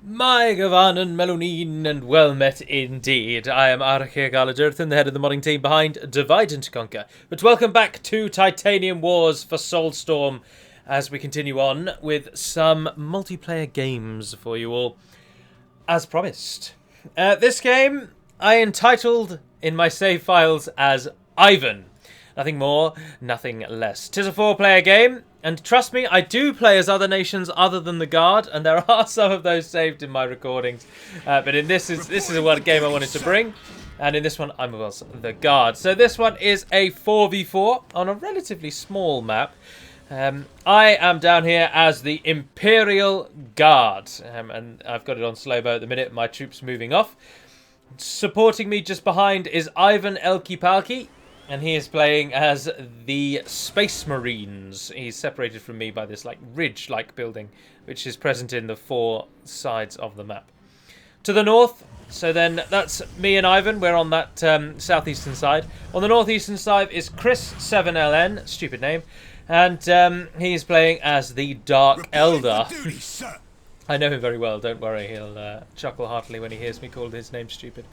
My Gavanen Melonin, and well met indeed. I am Arachir Galadurthan, the head of the modding team behind Divide and Conquer. But welcome back to Titanium Wars for Soulstorm, as we continue on with some multiplayer games for you all, as promised. This game I entitled in my save files as Ivan. Nothing more, nothing less. 'Tis a 4-player game, and trust me, I do play as other nations other than the Guard, and there are some of those saved in my recordings. But in this is a one game I wanted to bring, and in this one I'm the Guard. So this one is a 4v4 on a relatively small map. I am down here as the Imperial Guard, and I've got it on slow-mo at the minute. My troops moving off. Supporting me just behind is Ivan Elki-Palki. And he is playing as the Space Marines. He's separated from me by this ridge-like building, which is present in the 4 sides of the map. To the north, so then that's me and Ivan. We're on that southeastern side. On the northeastern side is Chris 7LN, stupid name, and he's playing as the Dark Elder. I know him very well, don't worry. He'll chuckle heartily when he hears me call his name stupid.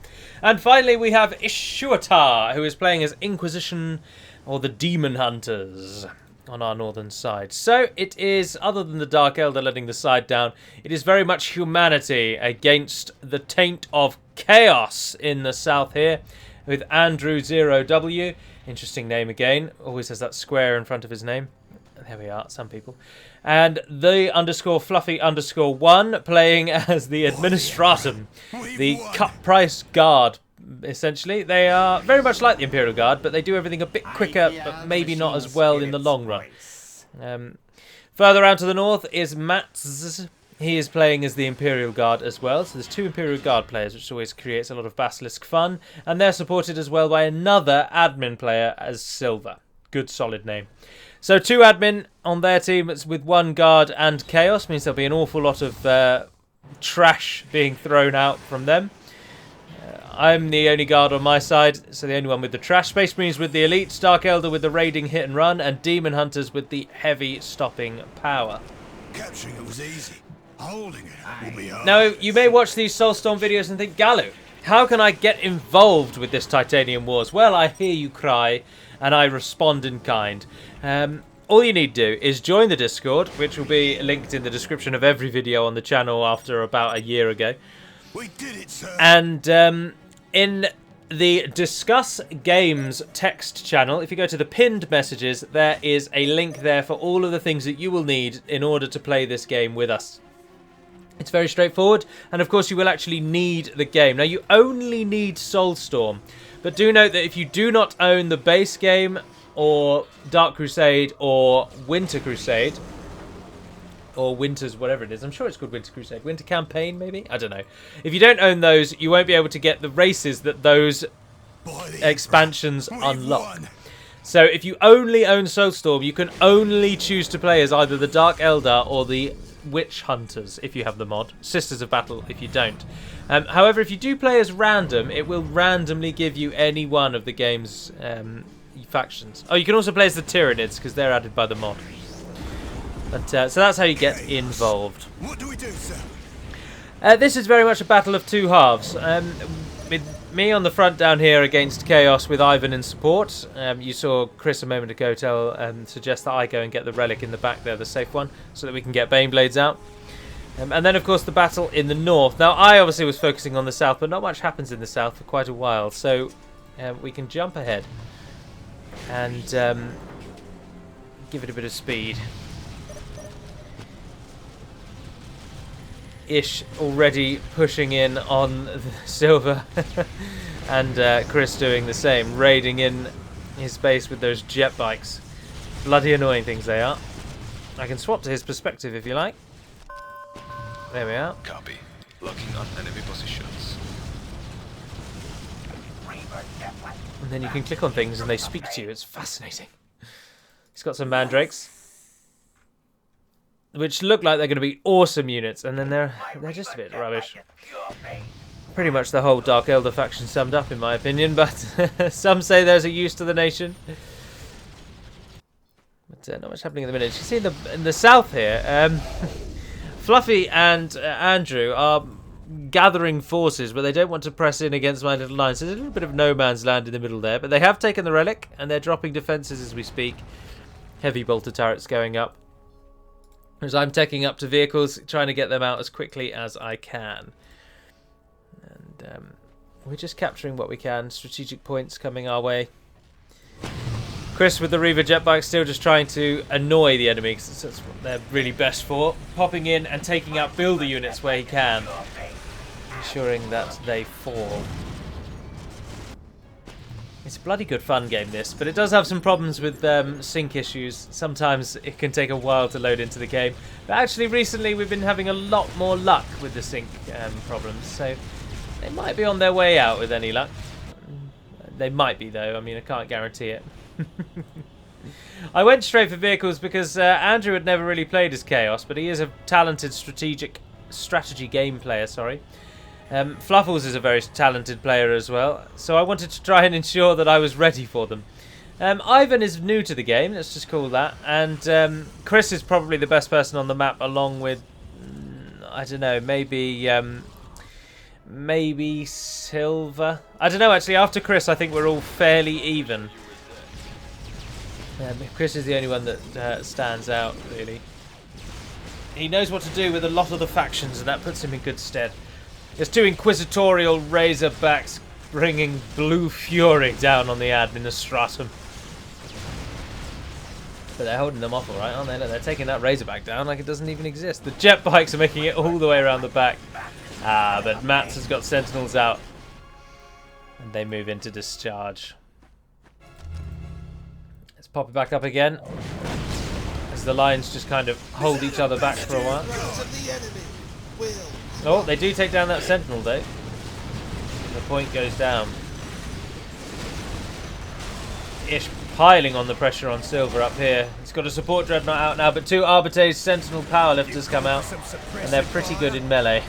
And finally we have Ishuatar, who is playing as Inquisition, or the Demon Hunters, on our northern side. So it is, other than the Dark Elder letting the side down, it is very much humanity against the taint of chaos in the south here, with Andrew 0W. Interesting name again, always has that square in front of his name. There we are, some people. And the _Fluffy_1 playing as the Administratum, the cut price guard, essentially. They are very much like the Imperial Guard, but they do everything a bit quicker, but maybe not as well in the long run. Further out to the north is Mats. He is playing as the Imperial Guard as well. So there's 2 Imperial Guard players, which always creates a lot of Basilisk fun. And they're supported as well by another admin player as Silver. Good, solid name. So 2 admin on their team with 1 guard and chaos. Means there'll be an awful lot of trash being thrown out from them. I'm the only guard on my side, so the only one with the trash. Space Marines with the elites, Dark Elder with the raiding hit and run, and Demon Hunters with the heavy stopping power. Capturing it was easy. Holding it will be hard. Now, you may watch these Soulstorm videos and think, Galu, how can I get involved with this Titanium Wars? Well, I hear you cry, and I respond in kind. All you need to do is join the Discord, which will be linked in the description of every video on the channel after about a year ago. We did it, sir. And in the Discuss Games text channel, if you go to the pinned messages, there is a link there for all of the things that you will need in order to play this game with us. It's very straightforward, and of course you will actually need the game. Now, you only need Soulstorm, but do note that if you do not own the base game, or Dark Crusade, or Winter Crusade, or Winter's whatever it is, I'm sure it's called Winter Crusade, Winter Campaign maybe? I don't know. If you don't own those, you won't be able to get the races that those expansions unlock. So if you only own Soulstorm, you can only choose to play as either the Dark Elder or the Witch Hunters if you have the mod, Sisters of Battle if you don't. However, if you do play as random, it will randomly give you any one of the game's factions. Oh, you can also play as the Tyranids because they're added by the mod. But so that's how you get involved. What do we do, sir? This is very much a battle of 2 halves. With me on the front down here against Chaos with Ivan in support. You saw Chris a moment ago suggest that I go and get the relic in the back there, the safe one, so that we can get Baneblades out. And then, of course, the battle in the north. Now, I obviously was focusing on the south, but not much happens in the south for quite a while. So we can jump ahead and give it a bit of speed. Ish already pushing in on Silver and Chris doing the same, raiding in his base with those jet bikes. Bloody annoying things they are. I can swap to his perspective if you like. There we are. Copy. Locking on enemy positions. And then you can click on things and they speak to you. It's fascinating. He's got some mandrakes, which look like they're going to be awesome units, and then they're just a bit rubbish. Pretty much the whole Dark Elder faction summed up, in my opinion, but some say there's a use to the nation. But not much happening at the minute. You see in the south here, Fluffy and Andrew are gathering forces, but they don't want to press in against my little line. So there's a little bit of no man's land in the middle there. But they have taken the relic, and they're dropping defences as we speak. Heavy bolter turrets going up. As I'm taking up to vehicles, trying to get them out as quickly as I can. And we're just capturing what we can. Strategic points coming our way. Chris with the Reaver jet bike still just trying to annoy the enemy, because that's what they're really best for. Popping in and taking out builder units where he can. Ensuring that they fall. It's a bloody good fun game, this, but it does have some problems with sync issues. Sometimes it can take a while to load into the game. But actually recently we've been having a lot more luck with the sync problems, so they might be on their way out with any luck. They might be though, I mean I can't guarantee it. I went straight for vehicles because Andrew had never really played as Chaos, but he is a talented strategy game player, sorry. Fluffles is a very talented player as well, so I wanted to try and ensure that I was ready for them. Ivan is new to the game, let's just call that, and Chris is probably the best person on the map, along with, I don't know, maybe Silver. I don't know, actually, after Chris I think we're all fairly even. Chris is the only one that stands out, really. He knows what to do with a lot of the factions, and that puts him in good stead. There's two inquisitorial Razorbacks bringing blue fury down on the administratum. But they're holding them off all right, aren't they? Look, they're taking that Razorback down like it doesn't even exist. The jet bikes are making it all the way around the back. But Mats has got sentinels out. And they move into discharge. Let's pop it back up again. As the lines just kind of hold each other back for a while. Oh, they do take down that sentinel though. The point goes down. Ish piling on the pressure on Silver up here. He's got a support dreadnought out now, but two Arbites Sentinel powerlifters come out, and they're pretty good in melee.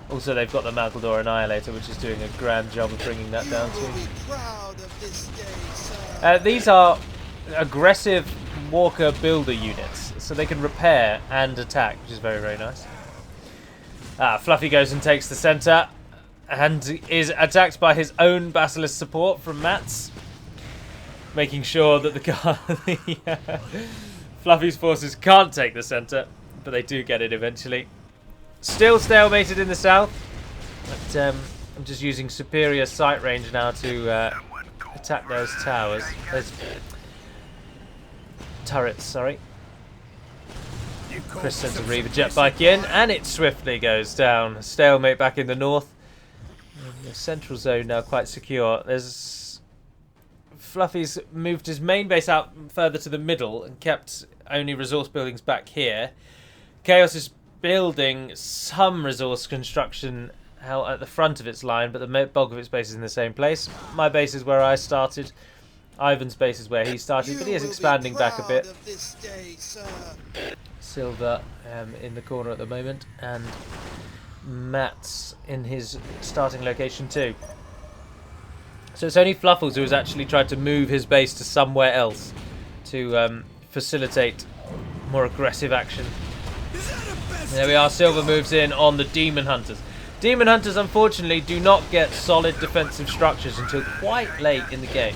Also, they've got the Malcador Annihilator, which is doing a grand job of bringing that down too. These are aggressive Walker builder units, so they can repair and attack, which is very, very nice. Fluffy goes and takes the centre, and is attacked by his own Basilisk support from Mats, making sure that Fluffy's forces can't take the centre, but they do get it eventually. Still stalemated in the south, but I'm just using superior sight range now to attack those towers. Those turrets, sorry. Chris sends a Reaver jet bike in, and it swiftly goes down. Stalemate back in the north. The central zone now quite secure. There's Fluffy's moved his main base out further to the middle and kept only resource buildings back here. Chaos is building some resource construction out at the front of its line, but the bulk of its base is in the same place. My base is where I started. Ivan's base is where he started, but he is expanding back a bit. Silver in the corner at the moment, and Matt's in his starting location too. So it's only Fluffles who has actually tried to move his base to somewhere else to facilitate more aggressive action. There we are, Silver moves in on the Demon Hunters. Demon Hunters unfortunately do not get solid defensive structures until quite late in the game.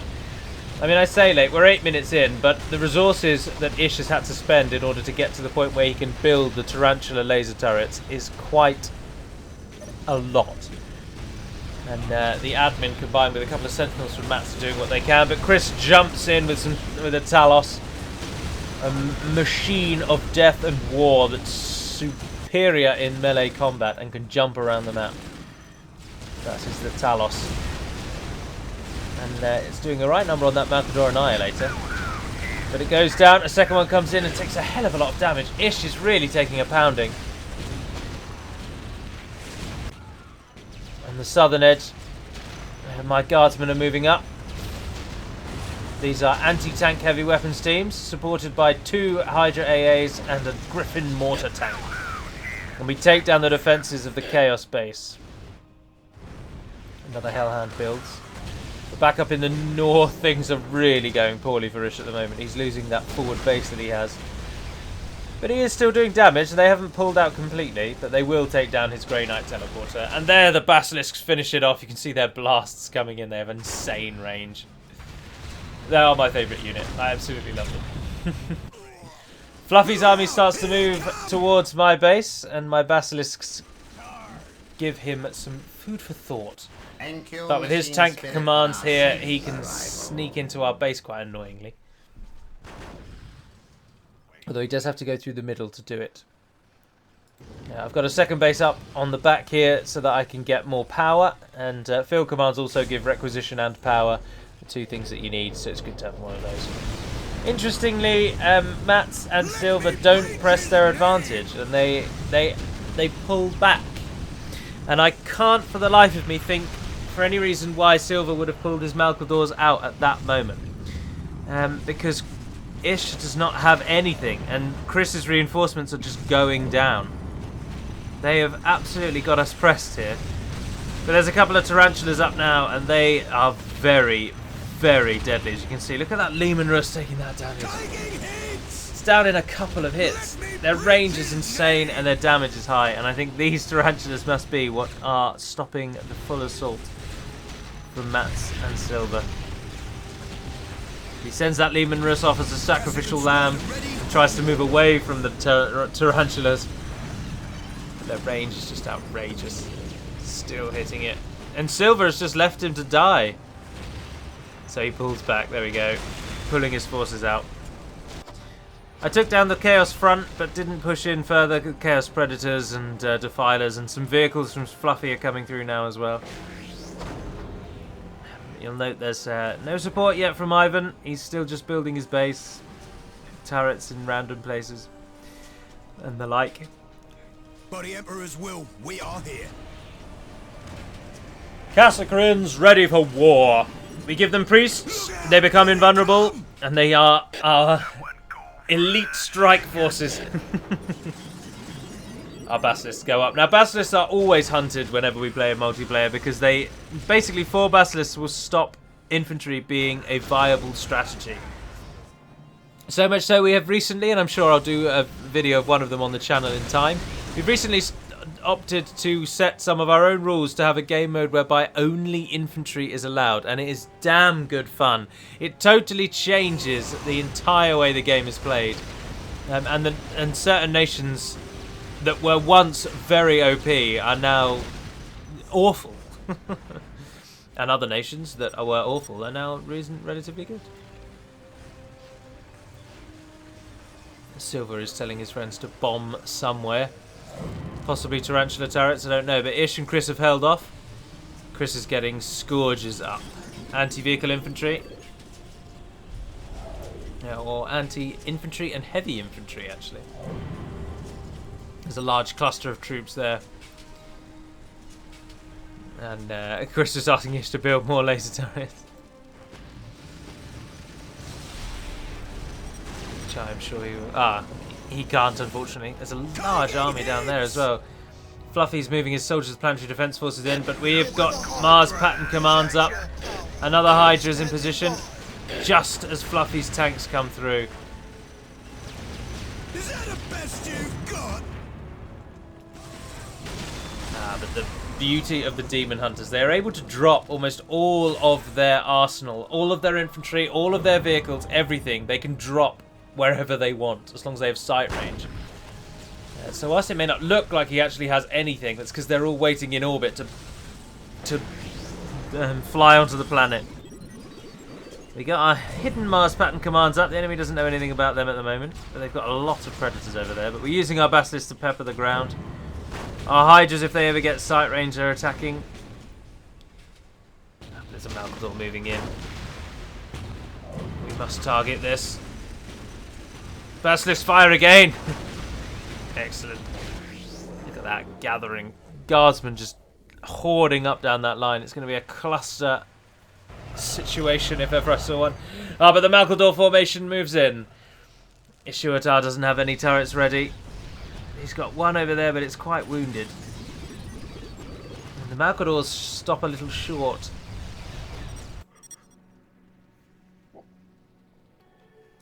I mean, I say late, we're 8 minutes in, but the resources that Ish has had to spend in order to get to the point where he can build the Tarantula laser turrets is quite a lot. And the admin combined with a couple of sentinels from Mats are doing what they can, but Chris jumps in with a Talos, a machine of death and war that's superior in melee combat and can jump around the map. That is the Talos. And it's doing the right number on that Malcador Annihilator. But it goes down, a second one comes in and takes a hell of a lot of damage. Ish is really taking a pounding. On the southern edge, my guardsmen are moving up. These are anti-tank heavy weapons teams, supported by 2 Hydra AAs and a Griffin mortar tank. And we take down the defences of the Chaos base. Another Hellhound builds. But back up in the north, things are really going poorly for Ish at the moment. He's losing that forward base that he has. But he is still doing damage. They haven't pulled out completely, but they will take down his Grey Knight teleporter. And there the Basilisks finish it off. You can see their blasts coming in. They have insane range. They are my favourite unit. I absolutely love them. Fluffy's army starts to move towards my base, and my Basilisks give him some food for thought. But with his tank commands here, he can sneak into our base quite annoyingly. Although he does have to go through the middle to do it. Yeah, I've got a second base up on the back here so that I can get more power. And field commands also give requisition and power. The two things that you need, so it's good to have one of those. Interestingly, Mats and Silver don't press their advantage. And they pull back. And I can't for the life of me think for any reason why Silver would have pulled his Malcadors out at that moment. Because Ish does not have anything, and Chris's reinforcements are just going down. They have absolutely got us pressed here. But there's a couple of tarantulas up now, and they are very, very deadly, as you can see. Look at that Lehman Russ taking that damage. It's down in a couple of hits. Their range is insane, and their damage is high, and I think these tarantulas must be what are stopping the full assault from Mats and Silver. He sends that Lehman Russ off as a sacrificial lamb and tries to move away from the tarantulas. But their range is just outrageous. Still hitting it. And Silver has just left him to die. So he pulls back. There we go. Pulling his forces out. I took down the Chaos front, but didn't push in further. Chaos Predators and Defilers, and some vehicles from Fluffy are coming through now as well. You'll note there's no support yet from Ivan. He's still just building his base. Turrets in random places. And the like. By the Emperor's will, we are here. Kassakarins ready for war. We give them priests. They become invulnerable. And they are our elite strike forces. Our Basilisks go up. Now, Basilisks are always hunted whenever we play a multiplayer because they... Basically, 4 Basilisks will stop infantry being a viable strategy. So much so we have recently, and I'm sure I'll do a video of one of them on the channel in time, we've recently opted to set some of our own rules to have a game mode whereby only infantry is allowed, and it is damn good fun. It totally changes the entire way the game is played. And certain nations that were once very OP are now awful. And other nations that were awful are now relatively good. Silver is telling his friends to bomb somewhere. Possibly tarantula turrets, I don't know. But Ish and Chris have held off. Chris is getting scourges up. Anti-vehicle infantry. Yeah, or anti-infantry and heavy infantry, actually. There's a large cluster of troops there. And Chris is asking Ish to build more laser turrets. Which I'm sure he will. He can't, unfortunately. There's a large army down there as well. Fluffy's moving his soldiers' planetary defense forces in, but we've got Mars pattern commands up. Another Hydra is in position, just as Fluffy's tanks come through. Is that the best you've got? But the beauty of the Demon Hunters, they're able to drop almost all of their arsenal, all of their infantry, all of their vehicles, everything. They can drop wherever they want, as long as they have sight range. So whilst it may not look like he actually has anything, that's because they're all waiting in orbit to fly onto the planet. We got our hidden Mars pattern commands up. The enemy doesn't know anything about them at the moment, but they've got a lot of predators over there. But we're using our Basilisks to pepper the ground. Our Hydras, if they ever get sight range, are attacking. There's a Malcador moving in. We must target this. Basilisks, fire again! Excellent. Look at that gathering. Guardsmen just hoarding up down that line. It's going to be a cluster situation if ever I saw one. But the Malcador formation moves in. Ishuatar doesn't have any turrets ready. He's got one over there, but it's quite wounded. And the Malcadors stop a little short.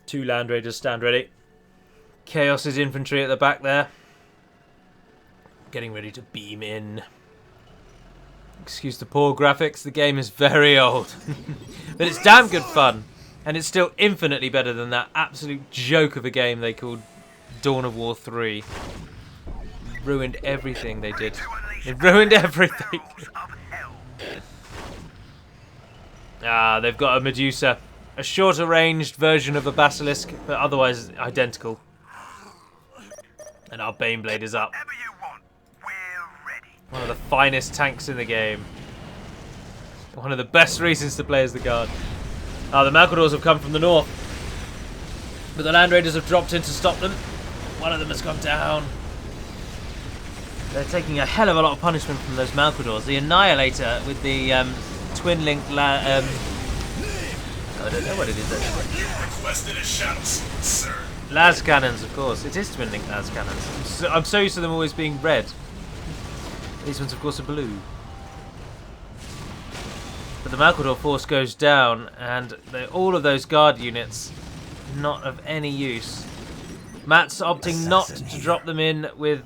Two Land Raiders stand ready. Chaos's infantry at the back there. Getting ready to beam in. Excuse the poor graphics, the game is very old. But it's damn good fun. And it's still infinitely better than that absolute joke of a game they called Dawn of War 3. Ruined everything they did. It ruined everything. They've got a Medusa. A shorter ranged version of a Basilisk, but otherwise identical. And our Baneblade is up. One of the finest tanks in the game. One of the best reasons to play as the Guard. The Malcadors have come from the north. But the Land Raiders have dropped in to stop them. One of them has gone down. They're taking a hell of a lot of punishment from those Malcadors. The Annihilator with the twin link I don't know what it is actually. Requested a shadow, sir. Las cannons, of course. It is twin link las cannons. I'm so used to them always being red. These ones, of course, are blue. But the Malcador force goes down, and all of those Guard units not of any use. Matt's opting not to drop them in with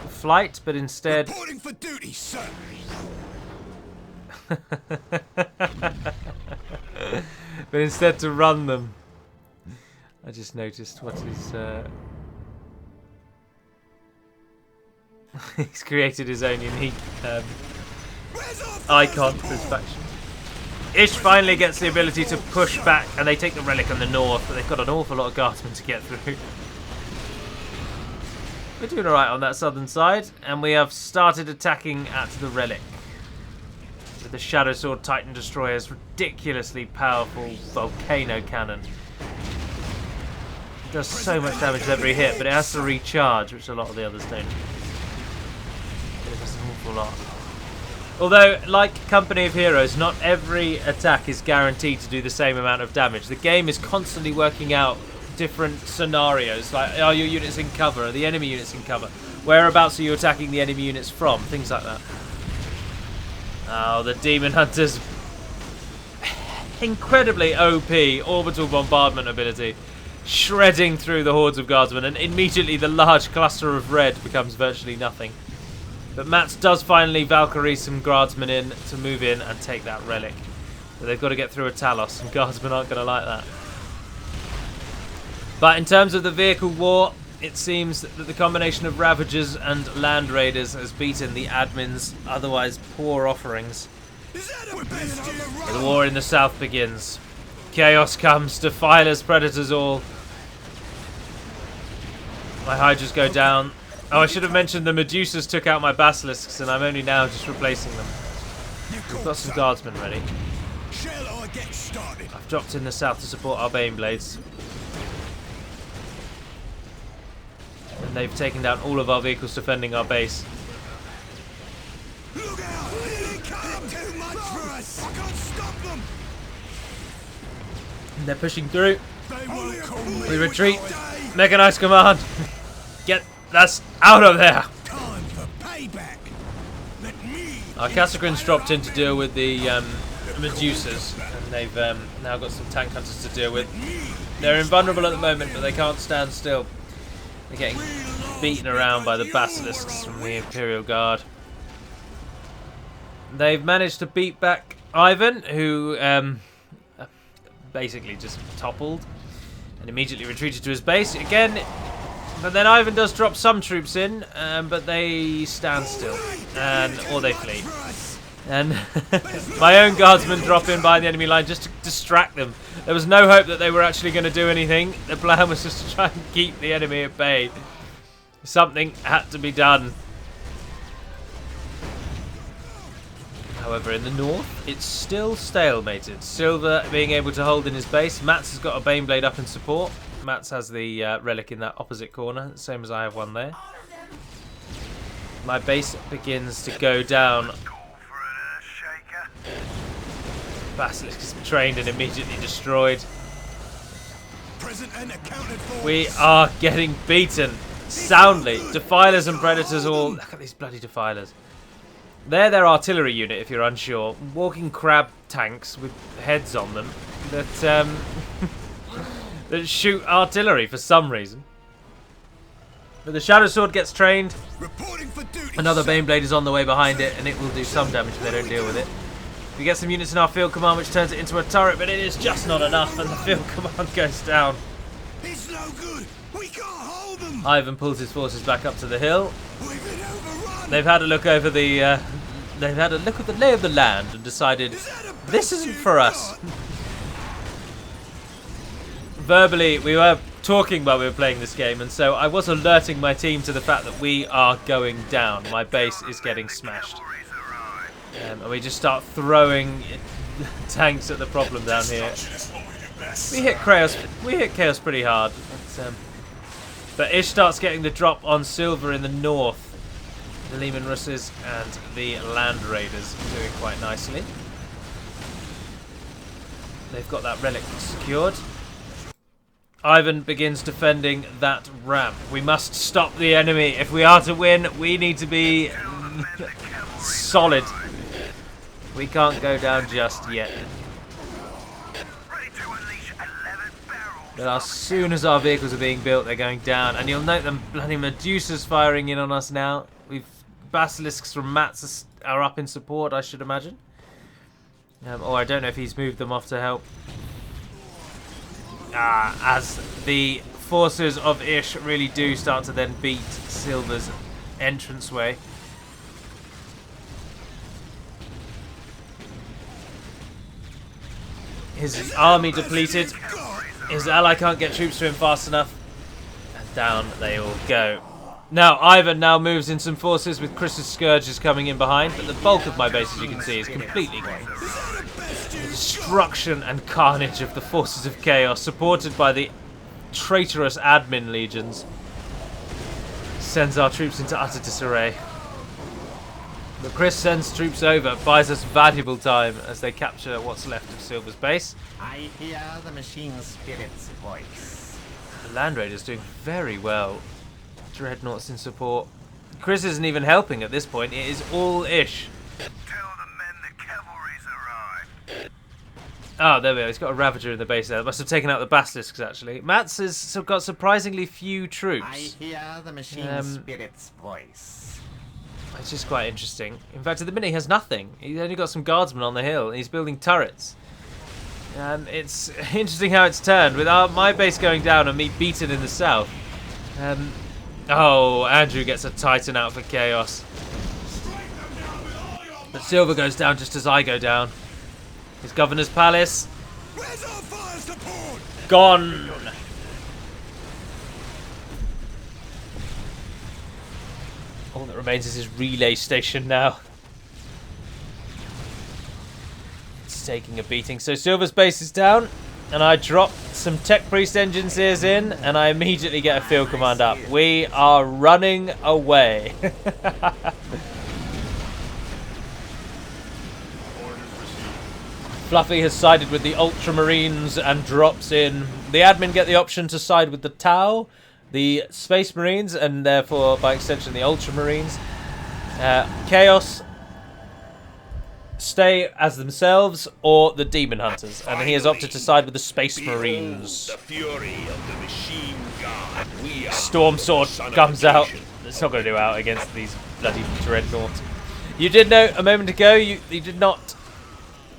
flight, but instead. Reporting for duty, sir. But instead to run them. I just noticed what is. He's created his own unique icon for his faction. Ish finally gets the ability to push back, and they take the relic on the north, but they've got an awful lot of guardsmen to get through. We're doing alright on that southern side, and we have started attacking at the relic. With the Shadow Sword Titan Destroyer's ridiculously powerful volcano cannon. It does so much damage with every hit, but it has to recharge, which a lot of the others don't. It does an awful lot. Although, like Company of Heroes, not every attack is guaranteed to do the same amount of damage. The game is constantly working out different scenarios, like are your units in cover, are the enemy units in cover, whereabouts are you attacking the enemy units from, things like that. Oh, the Demon Hunter's incredibly OP orbital bombardment ability, shredding through the hordes of guardsmen, and immediately the large cluster of red becomes virtually nothing. But Mats does finally Valkyrie some guardsmen in to move in and take that relic. But they've got to get through a Talos, and guardsmen aren't going to like that. But in terms of the vehicle war, it seems that the combination of Ravagers and Land Raiders has beaten the admin's otherwise poor offerings. The war in the south begins. Chaos comes, Defilers, Predators all. My Hydras go down. Oh, I should have mentioned the Medusas took out my Basilisks, and I'm only now just replacing them. We've got some guardsmen ready. I've dropped in the south to support our Baneblades. And they've taken down all of our vehicles defending our base. Look out! They come too much for us! I can't stop them! And they're pushing through. We retreat. Mechanized command. Get us out of there! Time for payback. Let me. Our Casagrins dropped in to deal with the Medusas, and they've now got some tank hunters to deal with. They're invulnerable at the moment, but they can't stand still. They're getting beaten around by the Basilisks from the Imperial Guard. They've managed to beat back Ivan, who basically just toppled and immediately retreated to his base again. But then Ivan does drop some troops in, but they stand still, or they flee. And my own guardsmen drop in by the enemy line just to distract them. There was no hope that they were actually going to do anything. The plan was just to try and keep the enemy at bay. Something had to be done. However, in the north, it's still stalemated. Silver being able to hold in his base. Mats has got a Baneblade up in support. Mats has the relic in that opposite corner, same as I have one there. My base begins to go down. Basilisk is trained and immediately destroyed. We are getting beaten soundly. Defilers and Predators all... Look at these bloody Defilers. They're their artillery unit, if you're unsure. Walking crab tanks with heads on them that that shoot artillery for some reason. But the Shadow Sword gets trained. Reporting for duty. Another sir. Baneblade is on the way behind it, and it will do some damage if they don't deal with it. We get some units in our field command, which turns it into a turret, but it is just not enough, and the field command goes down. It's no good. We can't hold them. Ivan pulls his forces back up to the hill. We've been overrun. They've had a look over the. They've had a look at the lay of the land and decided Is that a this best isn't you've for us. got? Verbally, we were talking while we were playing this game, and so I was alerting my team to the fact that we are going down. My base is getting smashed. And we just start throwing tanks at the problem down here. We hit chaos pretty hard. But Ish starts getting the drop on silver in the north. The Lehman Russes and the Land Raiders doing quite nicely. They've got that relic secured. Ivan begins defending that ramp. We must stop the enemy. If we are to win, we need to be solid. We can't go down just yet. But as soon as our vehicles are being built, they're going down. And you'll note them bloody Medusas firing in on us now. Basilisks from Mats are up in support, I should imagine. Or I don't know if he's moved them off to help. As the forces of Ish really do start to then beat Silver's entranceway. His army depleted. His ally can't get troops to him fast enough. And down they all go. Now, Ivan now moves in some forces with Chris's Scourges coming in behind, but the bulk of my base, as you can see, is completely gone. The destruction and carnage of the forces of chaos, supported by the traitorous admin legions, sends our troops into utter disarray. But Chris sends troops over, buys us valuable time as they capture what's left of Silver's base. I hear the machine spirit's voice. The Land Raiders doing very well. Dreadnoughts in support. Chris isn't even helping at this point. It is all Ish. Tell the men the cavalry's arrived. Oh, there we go. He's got a Ravager in the base there. Must have taken out the Basilisks, actually. Mats has got surprisingly few troops. I hear the machine spirit's voice. It's just quite interesting. In fact, at the minute he has nothing. He's only got some guardsmen on the hill. And he's building turrets. It's interesting how it's turned. With my base going down and me beaten in the south. Oh, Andrew gets a Titan out for chaos. But Silver goes down just as I go down. His Governor's Palace. Where's our fire support? Gone. All that remains is his relay station now. It's taking a beating. So Silver's base is down. And I drop some Tech Priest Engineers in, and I immediately get a field command up. We are running away. Fluffy has sided with the Ultramarines and drops in. The admin get the option to side with the Tau, the Space Marines, and therefore, by extension, the Ultramarines. Chaos stay as themselves, or the Demon Hunters, and he has opted to side with the Space Marines. The fury of the machine god. We are Storm Sword comes out. It's not going to do out against these bloody dreadnoughts. You did note a moment ago, you did not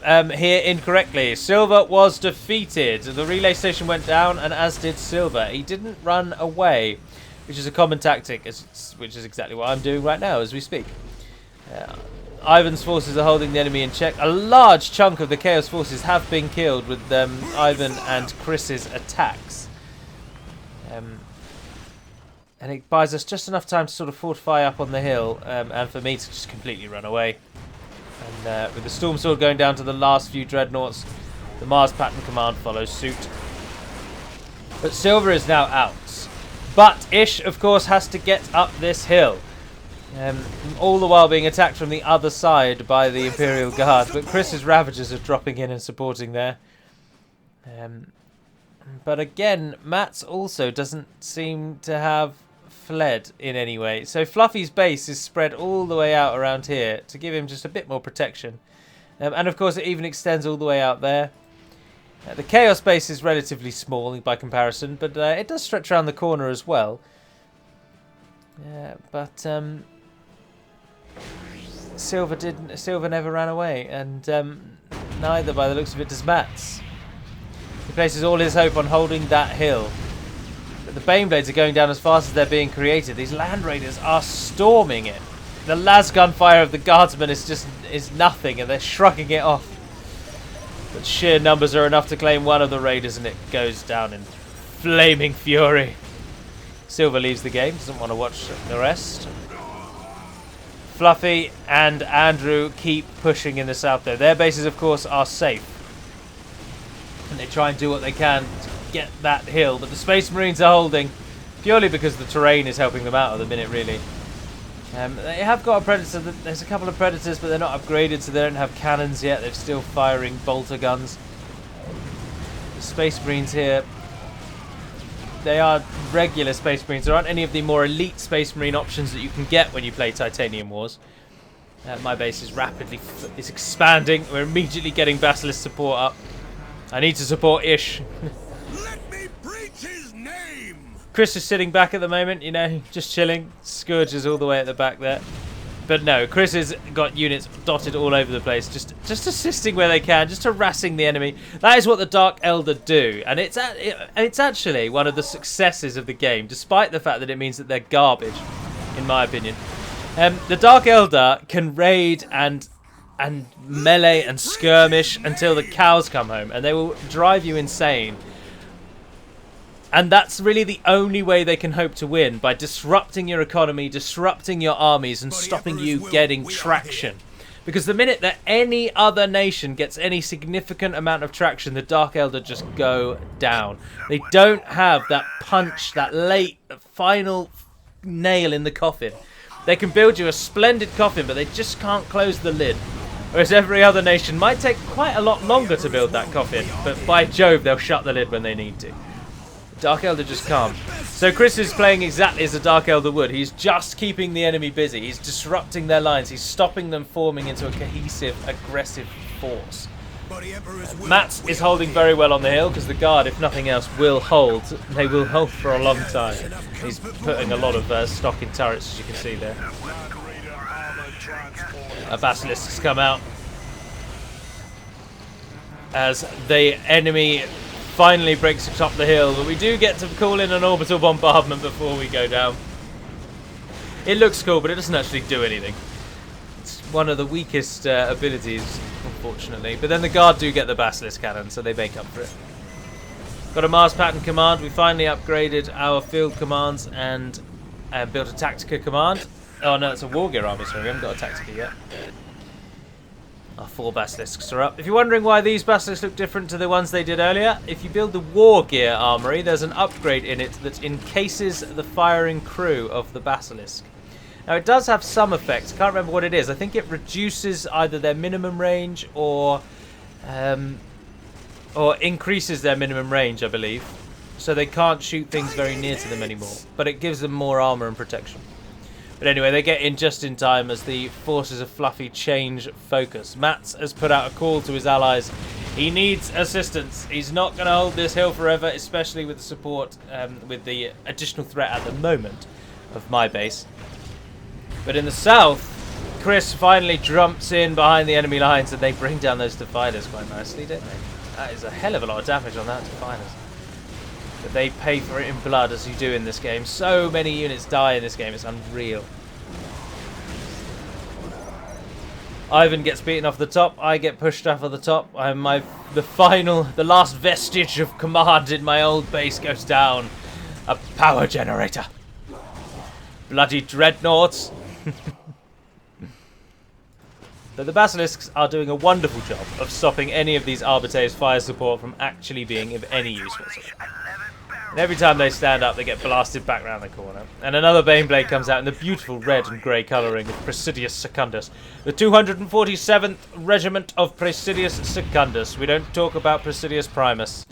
hear incorrectly. Silver was defeated. The relay station went down, and as did Silver. He didn't run away, which is a common tactic, which is exactly what I'm doing right now as we speak. Ivan's forces are holding the enemy in check. A large chunk of the Chaos forces have been killed with Ivan and Chris's attacks. And it buys us just enough time to sort of fortify up on the hill, and for me to just completely run away. And with the Storm Sword going down to the last few dreadnoughts, the Mars Pattern Command follows suit. But Silver is now out. But Ish, of course, has to get up this hill. All the while being attacked from the other side by the Imperial Guard. But Chris's Ravagers are dropping in and supporting there. But again, Mats also doesn't seem to have fled in any way. So Fluffy's base is spread all the way out around here to give him just a bit more protection. And of course it even extends all the way out there. The Chaos base is relatively small by comparison, but it does stretch around the corner as well. Yeah, but Silver never ran away, and neither, by the looks of it, does Mats. He places all his hope on holding that hill. But the Baneblades are going down as fast as they're being created. These Land Raiders are storming it. The lasgun fire of the Guardsmen is nothing, and they're shrugging it off. But sheer numbers are enough to claim one of the raiders, and it goes down in flaming fury. Silver leaves the game, doesn't want to watch the rest. Fluffy and Andrew keep pushing in the south though. Their bases, of course, are safe. And they try and do what they can to get that hill. But the Space Marines are holding, purely because the terrain is helping them out at the minute, really. They have got a Predator. There's a couple of Predators, but they're not upgraded, so they don't have cannons yet. They're still firing bolter guns. The Space Marines here, they are regular Space Marines. There aren't any of the more elite Space Marine options that you can get when you play Titanium Wars. My base is rapidly expanding. We're immediately getting Basilisk support up. I need to support Ish. Let me preach his name! Chris is sitting back at the moment, you know, just chilling. Scourge is all the way at the back there. But no, Chris has got units dotted all over the place, just assisting where they can, just harassing the enemy. That is what the Dark Elder do, and it's actually one of the successes of the game, despite the fact that it means that they're garbage, in my opinion. The Dark Elder can raid and melee and skirmish until the cows come home, and they will drive you insane. And that's really the only way they can hope to win, by disrupting your economy, disrupting your armies, and stopping you getting traction. Because the minute that any other nation gets any significant amount of traction, the Dark Elder just go down. They don't have that punch, that late, final nail in the coffin. They can build you a splendid coffin, but they just can't close the lid. Whereas every other nation might take quite a lot longer to build that coffin, but by Jove, they'll shut the lid when they need to. Dark Elder just can't. So Chris is playing exactly as a Dark Elder would. He's just keeping the enemy busy. He's disrupting their lines. He's stopping them forming into a cohesive, aggressive force. Mats is holding very well on the hill because the guard, if nothing else, will hold. They will hold for a long time. He's putting a lot of stock in turrets, as you can see there. Basilisks come out as the enemy finally breaks atop the hill, but we do get to call in an orbital bombardment before we go down. It looks cool, but it doesn't actually do anything. It's one of the weakest abilities, unfortunately. But then the guard do get the Basilisk cannon, so they make up for it. Got a Mars pattern command. We finally upgraded our field commands and built a Tactica command. Oh no, it's a War Gear army, sorry, we haven't got a Tactica yet. Our 4 Basilisks are up. If you're wondering why these Basilisks look different to the ones they did earlier, if you build the War Gear armory, there's an upgrade in it that encases the firing crew of the Basilisk. Now it does have some effects, I can't remember what it is. I think it reduces either their minimum range or increases their minimum range, I believe. So they can't shoot things very near to them anymore, but it gives them more armor and protection. But anyway, they get in just in time as the forces of Fluffy change focus. Mats has put out a call to his allies. He needs assistance. He's not going to hold this hill forever, especially with the support, with the additional threat at the moment of my base. But in the south, Chris finally jumps in behind the enemy lines, and they bring down those Defiders quite nicely, don't they? That is a hell of a lot of damage on that Defiders. But they pay for it in blood, as you do in this game. So many units die in this game, it's unreal. Ivan gets beaten off the top, I get pushed off of the top. The last vestige of command in my old base goes down. A power generator. Bloody dreadnoughts. But the Basilisks are doing a wonderful job of stopping any of these Arbitrator's fire support from actually being of any use whatsoever. And every time they stand up, they get blasted back round the corner. And another Baneblade comes out in the beautiful red and grey colouring of Presidius Secundus. The 247th Regiment of Presidius Secundus. We don't talk about Presidius Primus.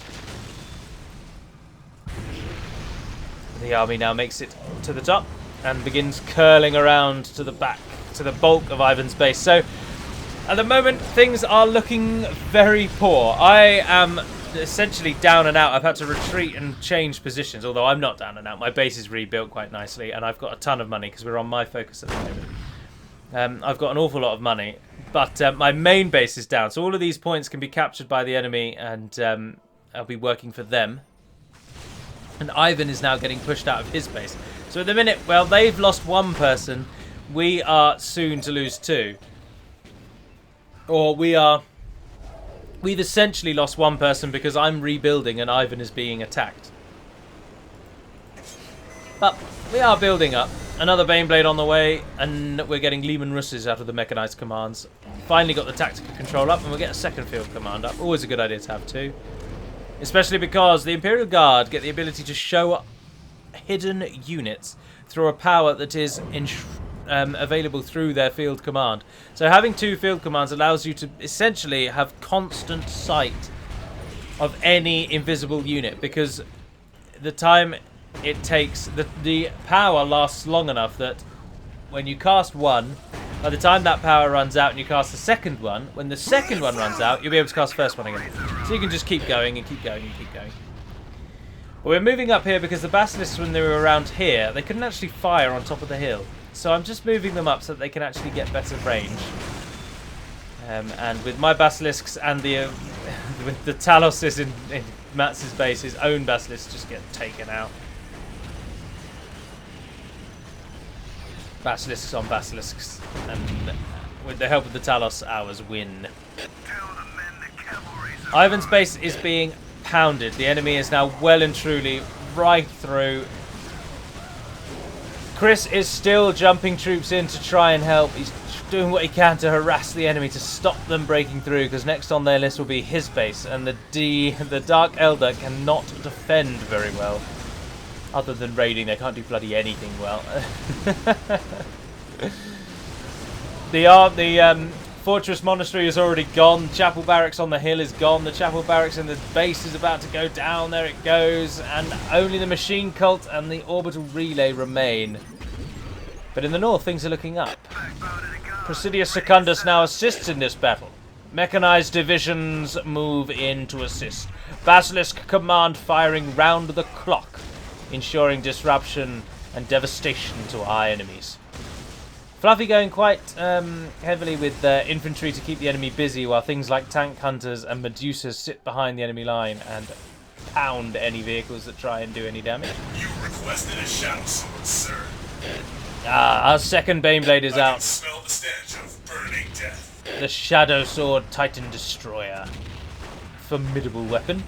The army now makes it to the top and begins curling around to the back, to the bulk of Ivan's base. So, at the moment, things are looking very poor. I am essentially down and out. I've had to retreat and change positions, although I'm not down and out. My base is rebuilt quite nicely, and I've got a ton of money because we're on my focus at the moment. I've got an awful lot of money, but my main base is down. So all of these points can be captured by the enemy, and I'll be working for them. And Ivan is now getting pushed out of his base. So at the minute, well, they've lost one person. We are soon to lose two. Or we've essentially lost one person because I'm rebuilding and Ivan is being attacked. But we are building up. Another Baneblade on the way, and we're getting Lehman Russes out of the mechanized commands. Finally got the tactical control up, and we'll get a second field command up. Always a good idea to have two. Especially because the Imperial Guard get the ability to show hidden units through a power that is available through their field command. So having two field commands allows you to essentially have constant sight of any invisible unit, because the time it takes, the power lasts long enough that when you cast one, by the time that power runs out and you cast the second one, when the second one runs out, you'll be able to cast the first one again. So you can just keep going and keep going and keep going. But we're moving up here because the Basilisks, when they were around here, they couldn't actually fire on top of the hill. So I'm just moving them up so that they can actually get better range. And with my Basilisks and with the Taloses in Mats's base, his own Basilisks just get taken out. Basilisks on Basilisks, and with the help of the Talos, ours win. Ivan's base is being pounded. The enemy is now well and truly right through. Chris is still jumping troops in to try and help. He's doing what he can to harass the enemy, to stop them breaking through, because next on their list will be his base, and the Dark Elder cannot defend very well. Other than raiding, they can't do bloody anything well. The Fortress Monastery is already gone. Chapel Barracks on the hill is gone. The Chapel Barracks in the base is about to go down. There it goes. And only the Machine Cult and the Orbital Relay remain. But in the north, things are looking up. Presidius Secundus now assists in this battle. Mechanized divisions move in to assist. Basilisk Command firing round the clock, ensuring disruption and devastation to our enemies. Fluffy going quite heavily with infantry to keep the enemy busy, while things like tank hunters and Medusas sit behind the enemy line and pound any vehicles that try and do any damage. You requested a shout, sir. Our second Baneblade is I out. can smell the stench of burning death. The Shadow Sword Titan Destroyer. Formidable weapon.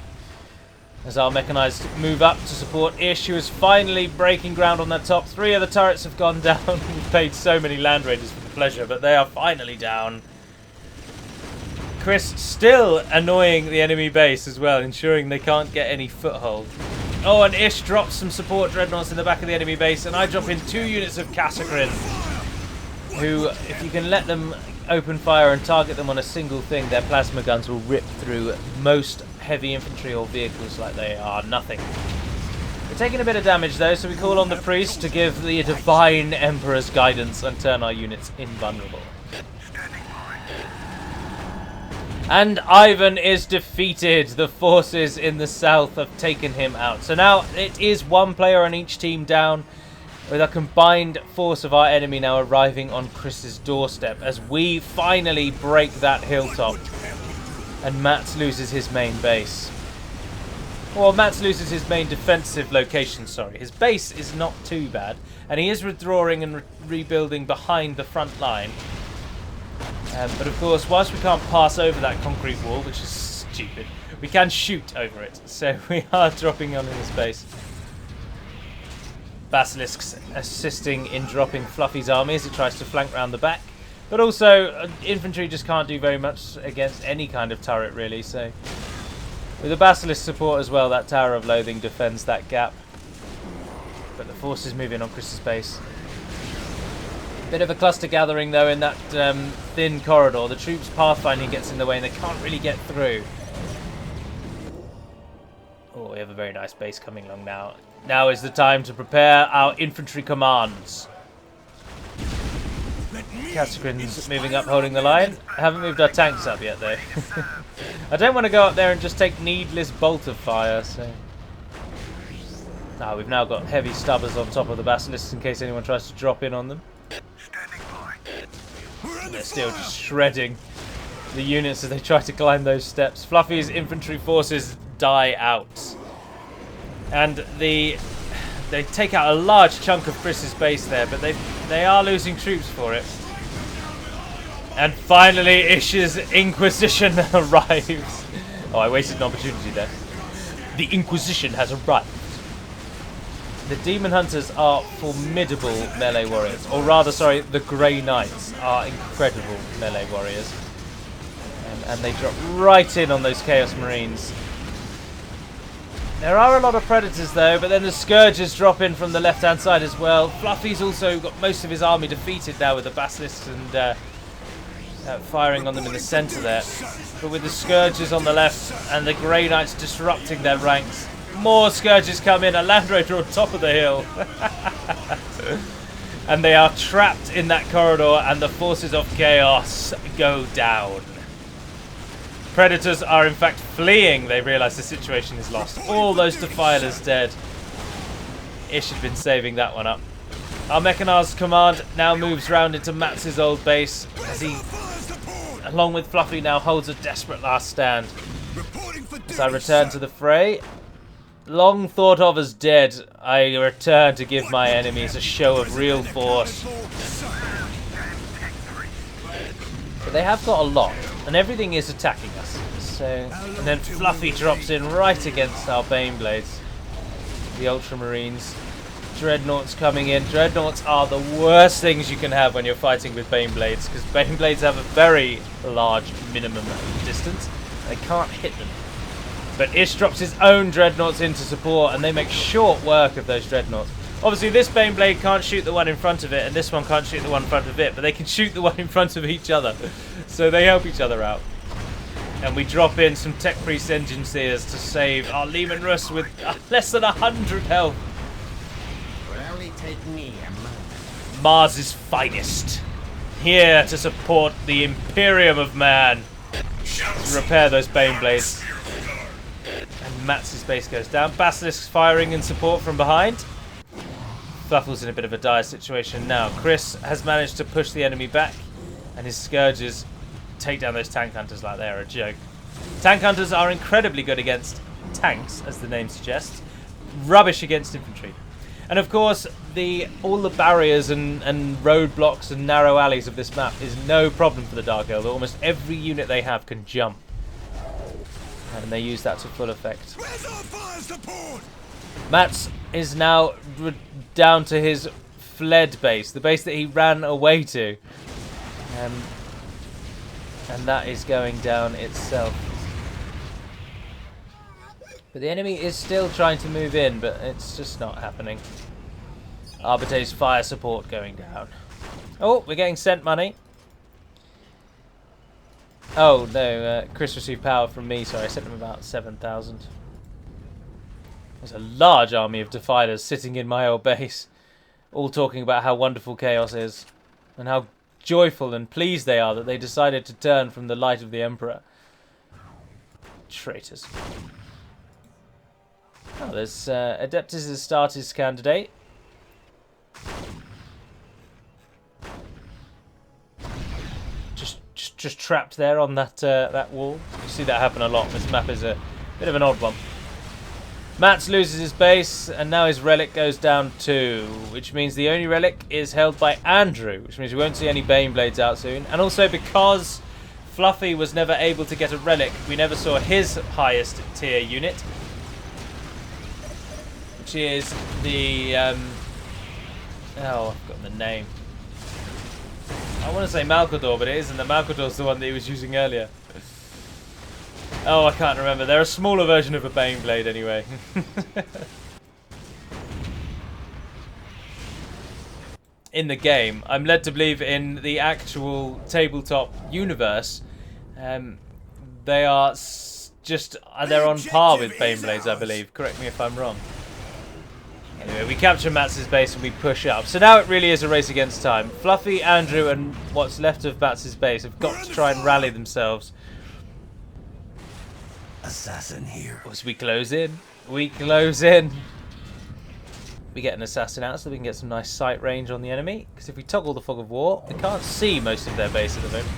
As our mechanized move up to support Ish, who is finally breaking ground on that top. 3 of the turrets have gone down. We've paid so many Land Raiders for the pleasure, but they are finally down. Chris still annoying the enemy base as well, ensuring they can't get any foothold. Oh, and Ish drops some support dreadnoughts in the back of the enemy base, and I drop in 2 units of Casacrin, who, if you can let them open fire and target them on a single thing, their plasma guns will rip through most heavy infantry or vehicles like they are nothing. We're taking a bit of damage though, so we call on the priest to give the divine emperor's guidance and turn our units invulnerable. And Ivan is defeated. The forces in the south have taken him out. So now it is 1 player on each team down, with a combined force of our enemy now arriving on Chris's doorstep as we finally break that hilltop. And Mats loses his main base. Well, Mats loses his main defensive location, sorry. His base is not too bad, and he is withdrawing and rebuilding behind the front line. But of course, whilst we can't pass over that concrete wall, which is stupid, we can shoot over it. So we are dropping on in his base. Basilisks assisting in dropping Fluffy's army as he tries to flank round the back. But also, infantry just can't do very much against any kind of turret, really. So, with the Basilisk support as well, that Tower of Loathing defends that gap. But the forces move in on Chris's base. Bit of a cluster gathering, though, in that thin corridor. The troops' pathfinding gets in the way, and they can't really get through. Oh, we have a very nice base coming along now. Now is the time to prepare our infantry commands. Casacrin's moving up, holding the line. I haven't moved our tanks up yet, though. I don't want to go up there and just take needless bolt of fire, so... we've now got heavy stubbers on top of the basilisks in case anyone tries to drop in on them. They're still just shredding the units as they try to climb those steps. Fluffy's infantry forces die out. And they take out a large chunk of Chris's base there, but they are losing troops for it. And finally, Ish's Inquisition arrives. Oh, I wasted an opportunity there. The Inquisition has arrived. The Demon Hunters are formidable melee warriors. Or rather, sorry, the Grey Knights are incredible melee warriors. And they drop right in on those Chaos Marines. There are a lot of Predators though, but then the Scourges drop in from the left-hand side as well. Fluffy's also got most of his army defeated now with the Basilisks and firing on them in the centre there. But with the Scourges on the left and the Grey Knights disrupting their ranks, more Scourges come in. A Land Raider on top of the hill. And they are trapped in that corridor and the forces of chaos go down. Predators are in fact fleeing. They realise the situation is lost. All those Defilers dead. Ish had been saving that one up. Our Mechanized command now moves round into Mats's old base as he, along with Fluffy, now holds a desperate last stand. As I return to the fray, long thought of as dead, I return to give my enemies a show of real force. But they have got a lot, and everything is attacking us. So, and then Fluffy drops in right against our Baneblades, the Ultramarines. Dreadnoughts coming in. Dreadnoughts are the worst things you can have when you're fighting with Baneblades, because Baneblades have a very large minimum distance. They can't hit them. But Ish drops his own Dreadnoughts in to support, and they make short work of those Dreadnoughts. Obviously, this Baneblade can't shoot the one in front of it, and this one can't shoot the one in front of it, but they can shoot the one in front of each other. So they help each other out. And we drop in some Tech Priest Engine Seers to save our Leman Russ with less than 100 health. Will only take me a moment. Mars's finest. Here to support the Imperium of Man. To repair those Baneblades. And Mats's base goes down. Basilisk's firing in support from behind. Fluffle's in a bit of a dire situation now. Chris has managed to push the enemy back, and his Scourges take down those Tank Hunters like they're a joke. Tank Hunters are incredibly good against tanks, as the name suggests. Rubbish against infantry. And of course, all the barriers and roadblocks and narrow alleys of this map is no problem for the Dark Elder. Almost every unit they have can jump. And they use that to full effect. Mats is now down to his fled base, the base that he ran away to. And that is going down itself. But the enemy is still trying to move in, but it's just not happening. Arbitrate's fire support going down. Oh, we're getting sent money. Oh, no, Chris received power from me, sorry, I sent him about 7,000. There's a large army of Defilers sitting in my old base, all talking about how wonderful Chaos is, and how joyful and pleased they are that they decided to turn from the light of the Emperor. Traitors. Oh, there's Adeptus Astartes candidate. Just trapped there on that wall. You see that happen a lot. This map is a bit of an odd one. Mats loses his base, and now his relic goes down too, which means the only relic is held by Andrew, which means we won't see any Baneblades out soon. And also because Fluffy was never able to get a relic, we never saw his highest tier unit, which is the oh, I've forgotten the name. I want to say Malcador, but it isn't. The Malcador's the one that he was using earlier. Oh, I can't remember. They're a smaller version of a Baneblade anyway. In the game, I'm led to believe in the actual tabletop universe, they are they're on par with Baneblades, I believe. Correct me if I'm wrong. Anyway, we capture Mats's base and we push up. So now it really is a race against time. Fluffy, Andrew, and what's left of Mats's base have got to try and rally themselves. assassin here. As we close in, we close in. We get an assassin out so we can get some nice sight range on the enemy. Because if we toggle the fog of war, we can't see most of their base at the moment.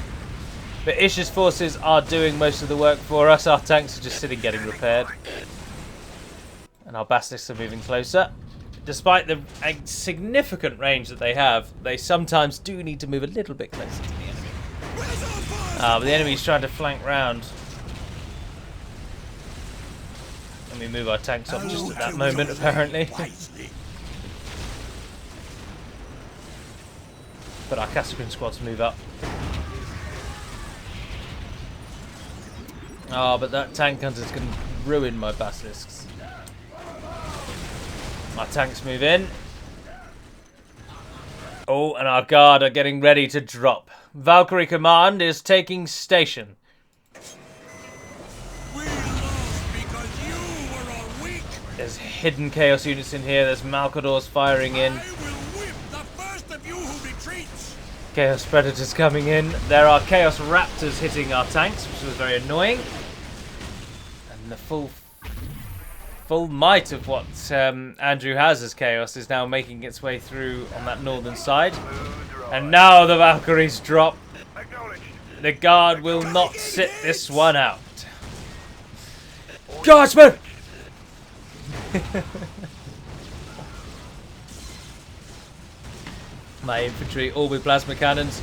But Ish's forces are doing most of the work for us. Our tanks are just sitting getting repaired. And our basilisks are moving closer. Despite the significant range that they have, they sometimes do need to move a little bit closer to the enemy. But the enemy's trying to flank round. And we move our tanks up just at that moment, apparently. But our Casagreen squads move up. Oh, but that tank hunter's going to ruin my basilisks. My tanks move in. Oh, and our guard are getting ready to drop. Valkyrie Command is taking station. We lost because you were all weak. There's hidden Chaos units in here. There's Malcadors firing in. I will whip the first of you who retreats. Chaos Predators coming in. There are Chaos Raptors hitting our tanks, which was very annoying. And the full might of what Andrew has as Chaos is now making its way through on that northern side. And now the Valkyries drop. The guard will not sit this one out. Guardsmen! My infantry, all with plasma cannons,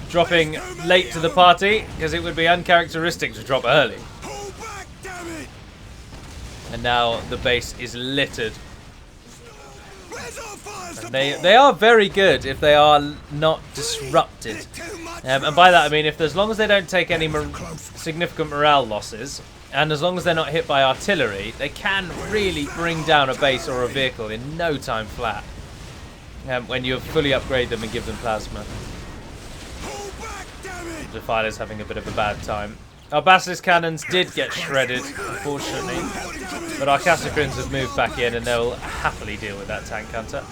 dropping late to the party because it would be uncharacteristic to drop early. Hold back, damn it! And now the base is littered. Where's our fire support? They are very good if they are not disrupted. And by that I mean as long as they don't take any significant morale losses, and as long as they're not hit by artillery, they can really bring down a base or a vehicle in no time flat. When you fully upgrade them and give them plasma. Hold back, damn it! The Defiler's having a bit of a bad time. Our Basilisk cannons did get shredded, unfortunately. But our Casagrins have moved back in and they'll happily deal with that tank hunter.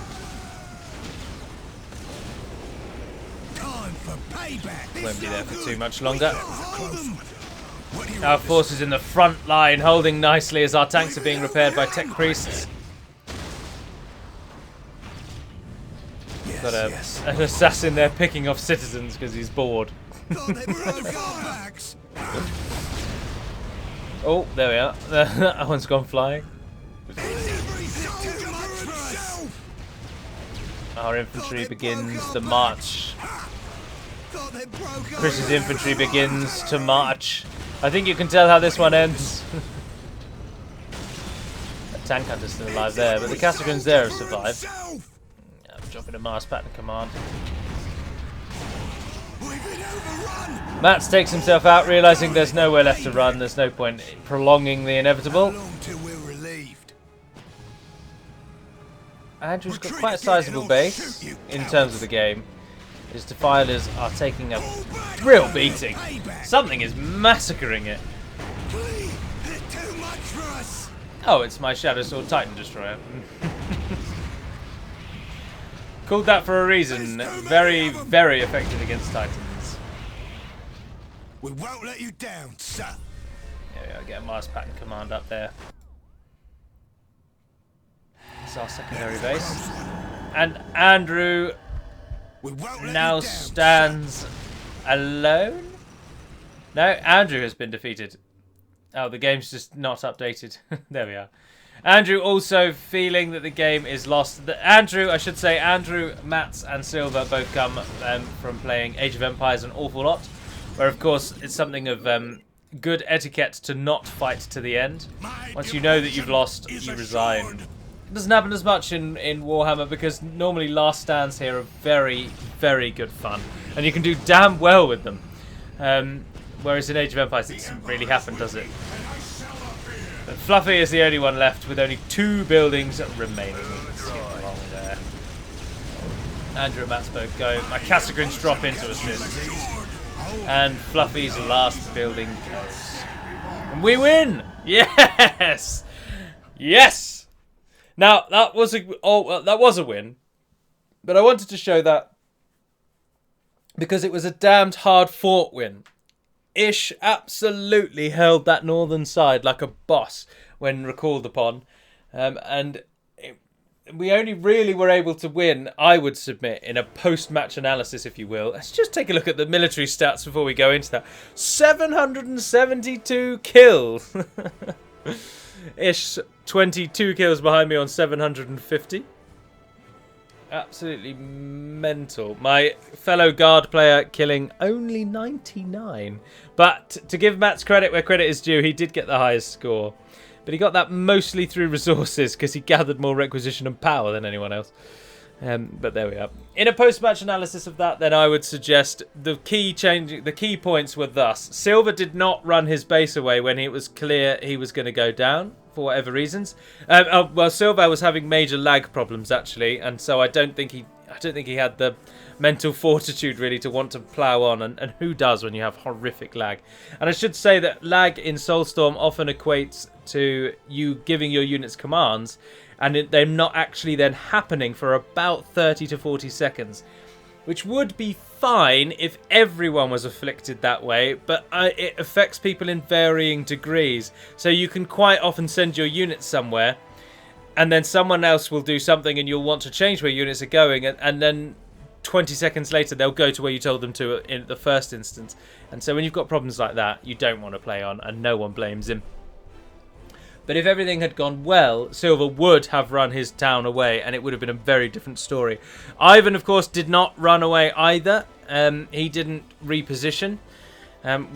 Time for payback. Won't be there for too much longer. Hold them. What do you Our forces in the front line holding nicely as our tanks are being repaired by tech priests. Got an assassin there picking off citizens because he's bored. thought they were on fallbacks? Oh, there we are. That one's gone flying. Every soldier for himself. Our infantry begins the march. Thought they broke Chris's infantry begins to march. I think you can tell how this one ends. The tank hunter's still alive there, but the Casagrins there have survived. I'm dropping a Mars pattern command. Mats takes himself out, realising there's nowhere left to run. There's no point in prolonging the inevitable. Andrew's got quite a sizable base in terms of the game. His Defilers are taking a real beating. Something is massacring it. Oh, it's my Shadow Sword Titan Destroyer. Called that for a reason. Very, very effective against Titans. We won't let you down, son. There we are, get a Mars pattern command up there. It's our secondary base. And Andrew now stands alone? No, Andrew has been defeated. Oh, the game's just not updated. There we are. Andrew also feeling that the game is lost. Andrew, Mats, and Silver both come from playing Age of Empires an awful lot, where of course it's something of good etiquette to not fight to the end. Once you know that you've lost, you resign. It doesn't happen as much in Warhammer because normally last stands here are very, very good fun, and you can do damn well with them. Whereas in Age of Empires it doesn't really happen, does it? But Fluffy is the only one left with only 2 buildings remaining. Let's get along there. Andrew and Matt's both go. My Casagrins drop into assist. And Fluffy's last building goes. And we win! Yes! Yes! Now, that was a win. But I wanted to show that because it was a damned hard-fought win. Ish absolutely held that northern side like a boss when recalled upon. We only really were able to win, I would submit, in a post-match analysis, if you will. Let's just take a look at the military stats before we go into that. 772 kills. Ish 22 kills behind me on 750. Absolutely mental. My fellow guard player killing only 99. But to give Matt's credit where credit is due, he did get the highest score. But he got that mostly through resources because he gathered more requisition and power than anyone else. But there we are. In a post-match analysis of that, then I would suggest the key points were thus. Silver did not run his base away when it was clear he was going to go down for whatever reasons. Well, Silver was having major lag problems actually, and so I don't think he had the mental fortitude really to want to plow on, and who does when you have horrific lag? And I should say that lag in Soulstorm often equates to you giving your units commands and they're not actually then happening for about 30 to 40 seconds, which would be fine if everyone was afflicted that way, but it affects people in varying degrees. So you can quite often send your units somewhere and then someone else will do something and you'll want to change where units are going, and then 20 seconds later they'll go to where you told them to in the first instance. And so when you've got problems like that, you don't want to play on, and no one blames him. But if everything had gone well, Silver would have run his town away, and it would have been a very different story. Ivan, of course, did not run away either. He didn't reposition.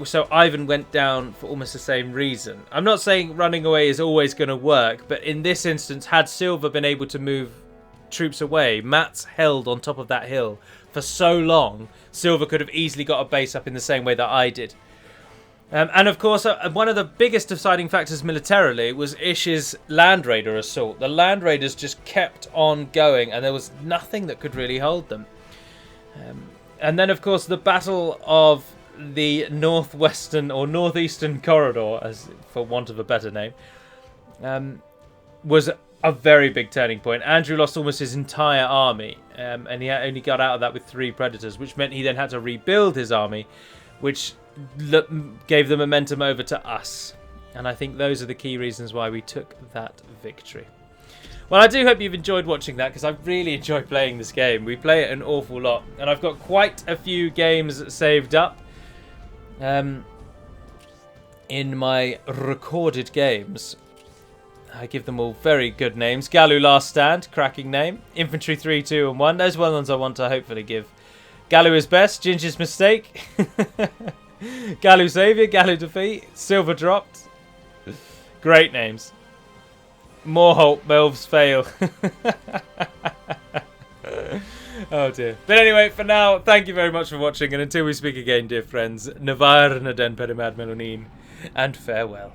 So Ivan went down for almost the same reason. I'm not saying running away is always going to work, but in this instance, had Silver been able to move troops away, Matt's held on top of that hill for so long, Silver could have easily got a base up in the same way that I did. And of course, one of the biggest deciding factors militarily was Ish's Land Raider assault. The Land Raiders just kept on going, and there was nothing that could really hold them. And then, of course, the Battle of the Northwestern or Northeastern Corridor, as for want of a better name, was a very big turning point. Andrew lost almost his entire army, and he only got out of that with 3 Predators, which meant he then had to rebuild his army, which gave the momentum over to us. And I think those are the key reasons why we took that victory. Well, I do hope you've enjoyed watching that, because I really enjoy playing this game. We play it an awful lot, and I've got quite a few games saved up in my recorded games. I give them all very good names. Galu Last Stand, cracking name. Infantry 3, 2 and 1. Those are ones I want to hopefully give. Galu is best. Ginger's Mistake. Galu Saviour, Galu Defeat, Silver Dropped. Great names. Moorholt, Melvs Fail. Oh dear. But anyway, for now, thank you very much for watching, and until we speak again, dear friends, Navar Naden Perimad Melonin, and farewell.